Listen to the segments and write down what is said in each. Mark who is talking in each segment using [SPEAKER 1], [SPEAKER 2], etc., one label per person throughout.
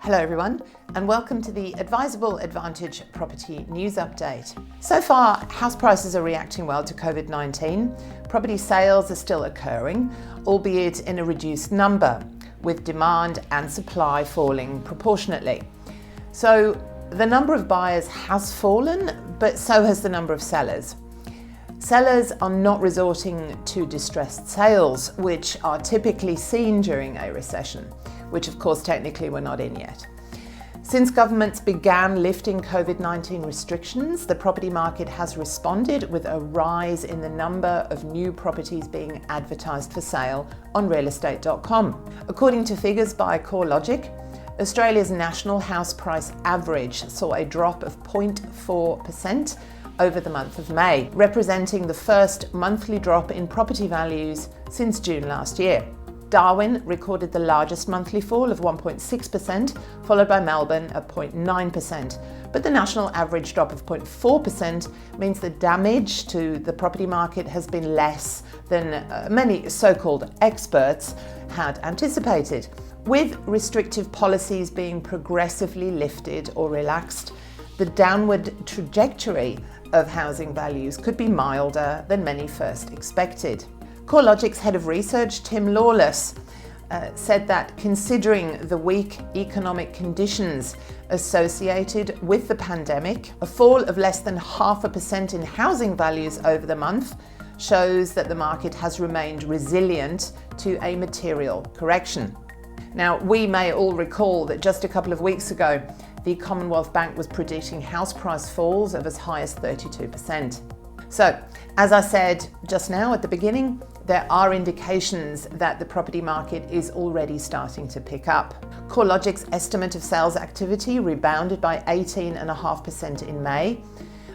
[SPEAKER 1] Hello everyone, and welcome to the Adviseable Advantage Property News Update. So far, house prices are reacting well to COVID-19. Property sales are still occurring, albeit in a reduced number, with demand and supply falling proportionately. So the number of buyers has fallen, but so has the number of sellers. Sellers are not resorting to distressed sales, which are typically seen during a recession, which of course technically we're not in yet. Since governments began lifting COVID-19 restrictions, the property market has responded with a rise in the number of new properties being advertised for sale on realestate.com. According to figures by CoreLogic, Australia's national house price average saw a drop of 0.4% over the month of May, representing the first monthly drop in property values since June last year. Darwin recorded the largest monthly fall of 1.6%, followed by Melbourne at 0.9%. But the national average drop of 0.4% means the damage to the property market has been less than many so-called experts had anticipated. With restrictive policies being progressively lifted or relaxed, the downward trajectory of housing values could be milder than many first expected. CoreLogic's head of research, Tim Lawless, said that considering the weak economic conditions associated with the pandemic, a fall of less than 0.5% in housing values over the month shows that the market has remained resilient to a material correction. Now, we may all recall that just a couple of weeks ago, the Commonwealth Bank was predicting house price falls of as high as 32%. So, as I said just now at the beginning, there are indications that the property market is already starting to pick up. CoreLogic's estimate of sales activity rebounded by 18.5% in May.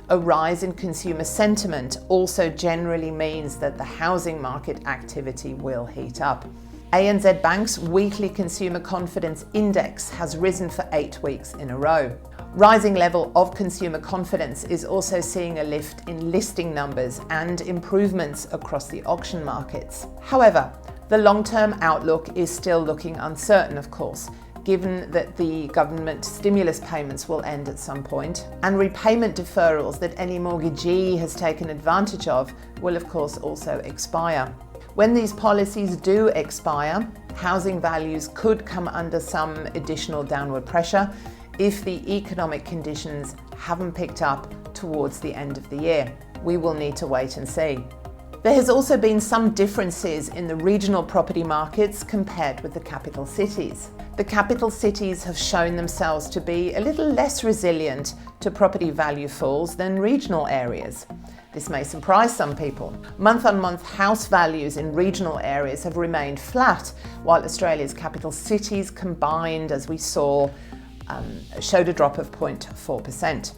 [SPEAKER 1] A rise in consumer sentiment also generally means that the housing market activity will heat up. ANZ Bank's weekly consumer confidence index has risen for 8 weeks in a row. Rising level of consumer confidence is also seeing a lift in listing numbers and improvements across the auction markets. However, the long-term outlook is still looking uncertain, of course, given that the government stimulus payments will end at some point, and repayment deferrals that any mortgagee has taken advantage of will, of course, also expire. When these policies do expire, housing values could come under some additional downward pressure if the economic conditions haven't picked up towards the end of the year. We will need to wait and see. There has also been some differences in the regional property markets compared with the capital cities. The capital cities have shown themselves to be a little less resilient to property value falls than regional areas. This may surprise some people. Month-on-month house values in regional areas have remained flat, while Australia's capital cities combined, as we saw, showed a drop of 0.4%.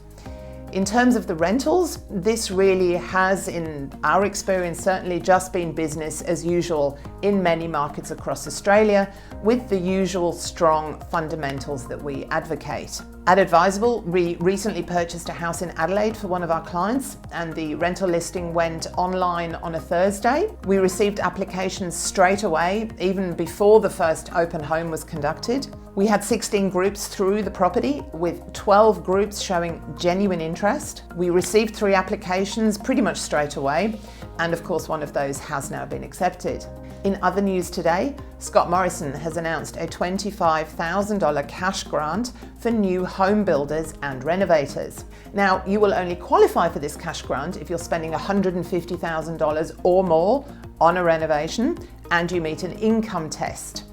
[SPEAKER 1] In terms of the rentals, this really has, in our experience, certainly just been business as usual in many markets across Australia, with the usual strong fundamentals that we advocate. At Adviseable, we recently purchased a house in Adelaide for one of our clients, and the rental listing went online on a Thursday. We received applications straight away, even before the first open home was conducted. We had 16 groups through the property, with 12 groups showing genuine interest. We received 3 applications pretty much straight away, and of course one of those has now been accepted. In other news today, Scott Morrison has announced a $25,000 cash grant for new home builders and renovators. Now, you will only qualify for this cash grant if you're spending $150,000 or more on a renovation and you meet an income test.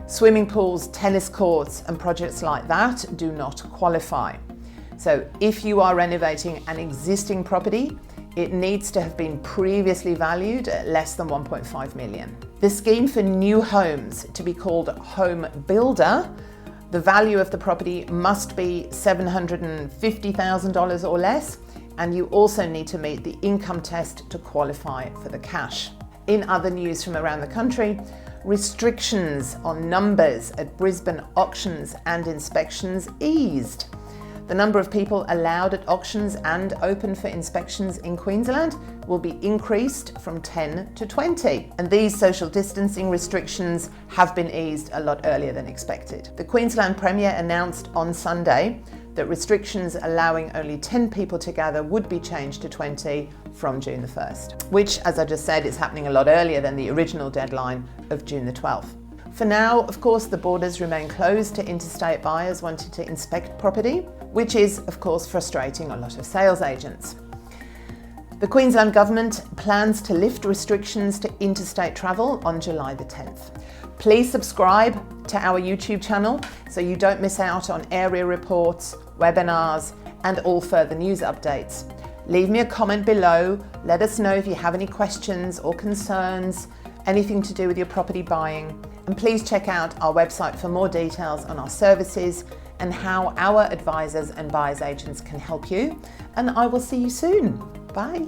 [SPEAKER 1] Swimming pools, tennis courts, and projects like that do not qualify. So if you are renovating an existing property, it needs to have been previously valued at less than 1.5 million. The scheme for new homes to be called HomeBuilder, the value of the property must be $750,000 or less, and you also need to meet the income test to qualify for the cash. In other news from around the country, restrictions on numbers at Brisbane auctions and inspections eased. The number of people allowed at auctions and open for inspections in Queensland will be increased from 10 to 20. And these social distancing restrictions have been eased a lot earlier than expected. The Queensland Premier announced on Sunday that restrictions allowing only 10 people to gather would be changed to 20 from June the 1st, which, as I just said, is happening a lot earlier than the original deadline of June the 12th. For now, of course, the borders remain closed to interstate buyers wanting to inspect property, which is, of course, frustrating a lot of sales agents. The Queensland Government plans to lift restrictions to interstate travel on July the 10th. Please subscribe to our YouTube channel so you don't miss out on area reports, webinars, and all further news updates. Leave me a comment below. Let us know if you have any questions or concerns, anything to do with your property buying. And please check out our website for more details on our services and how our advisors and buyers agents can help you. And I will see you soon. Bye.